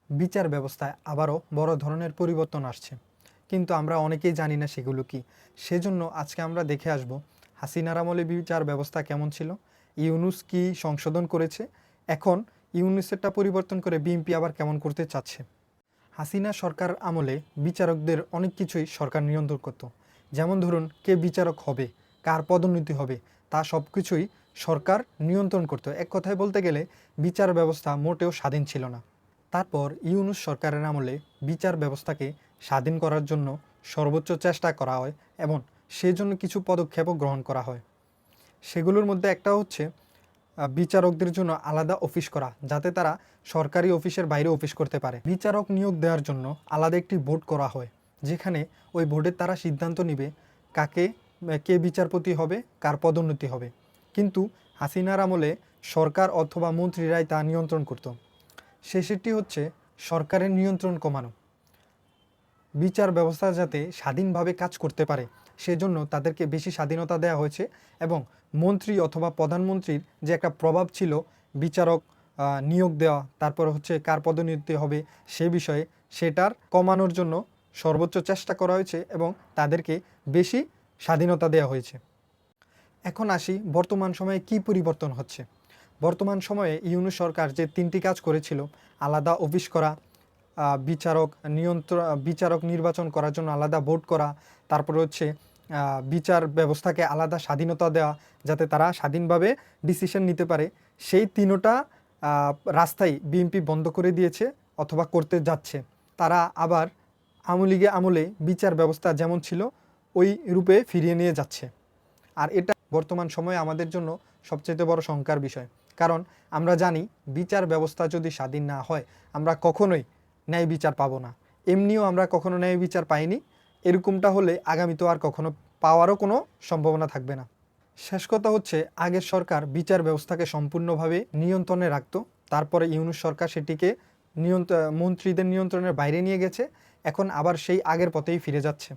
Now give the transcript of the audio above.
বিচার ব্যবস্থায় আবারও বড় ধরনের পরিবর্তন আসছে, কিন্তু আমরা অনেকেই জানি না সেগুলো কি। সেজন্য আজকে আমরা দেখে আসব হাসিনার আমলে বিচার ব্যবস্থা কেমন ছিল, ইউনূস কি সংশোধন করেছে, এখন ইউনূসেরটা পরিবর্তন করে বিএনপি আবার কেমন করতে চাচ্ছে। হাসিনা সরকার আমলে বিচারকদের অনেক কিছুই সরকার নিয়ন্ত্রণ করত। যেমন ধরুন, কে বিচারক হবে, কার পদোন্নতি হবে, তা সব কিছুই সরকার নিয়ন্ত্রণ করত। এক কথায় বলতে গেলে বিচার ব্যবস্থা মোটেও স্বাধীন ছিল না। তারপর ইউনূস সরকারের আমলে বিচার ব্যবস্থাকে স্বাধীন করার জন্য সর্বোচ্চ চেষ্টা করা হয় এবং সেজন্য কিছু পদক্ষেপও গ্রহণ করা হয়। সেগুলোর মধ্যে একটা হচ্ছে বিচারকদের জন্য আলাদা অফিস করা, যাতে তারা সরকারি অফিসের বাইরে অফিস করতে পারে। বিচারক নিয়োগ দেওয়ার জন্য আলাদা একটি বোর্ড করা হয়, যেখানে ওই বোর্ডের তারা সিদ্ধান্ত নিবে কে বিচারপতি হবে, কার পদোন্নতি হবে। কিন্তু হাসিনার আমলে সরকার অথবা মন্ত্রীরাই তা নিয়ন্ত্রণ করত। শেষেরটি হচ্ছে সরকারের নিয়ন্ত্রণ কমানো। বিচার ব্যবস্থা যাতে স্বাধীনভাবে কাজ করতে পারে সেজন্য তাদেরকে বেশি স্বাধীনতা দেওয়া হয়েছে এবং মন্ত্রী অথবা প্রধানমন্ত্রীর যে একটা প্রভাব ছিল বিচারক নিয়োগ দেওয়া, তারপর হচ্ছে কার পদোন্নতি হবে সে বিষয়ে, সেটার কমানোর জন্য সর্বোচ্চ চেষ্টা করা হয়েছে এবং তাদেরকে বেশি স্বাধীনতা দেওয়া হয়েছে। এখন আসি বর্তমান সময়ে কি পরিবর্তন হচ্ছে। বর্তমান সময়ে ইউনূস সরকার যে 3টি কাজ করেছিল, আলাদা অফিস করা, বিচারক নির্বাচন করার জন্য আলাদা বোর্ড করা, তারপরে হচ্ছে বিচার ব্যবস্থাকে আলাদা স্বাধীনতা দেওয়া যাতে তারা স্বাধীনভাবে ডিসিশন নিতে পারে, সেই তিনোটা রাস্তাই বিএনপি বন্ধ করে দিয়েছে অথবা করতে যাচ্ছে। তারা আবার আওয়ামী লীগের আমলে বিচার ব্যবস্থা যেমন ছিল ওই রূপে ফিরিয়ে নিয়ে যাচ্ছে। আর এটা বর্তমান সময়ে আমাদের জন্য সবচেয়ে বড় শঙ্কার বিষয়, কারণ আমরা জানি বিচার ব্যবস্থা যদি স্বাধীন না হয় আমরা কখনোই ন্যায় বিচার পাবো না। এমনিও আমরা কখনো ন্যায় বিচার পাইনি, এরকমটা হলে আগামীতে আর কখনো পাওয়ারও কোনো সম্ভাবনা থাকবে না। শেষ কথা হচ্ছে, আগের সরকার বিচার ব্যবস্থাকে সম্পূর্ণভাবে নিয়ন্ত্রণে রাখত, তারপরে ইউনূস সরকার সেটিকে মন্ত্রীদের নিয়ন্ত্রণের বাইরে নিয়ে গেছে, এখন আবার সেই আগের পথেই ফিরে যাচ্ছে।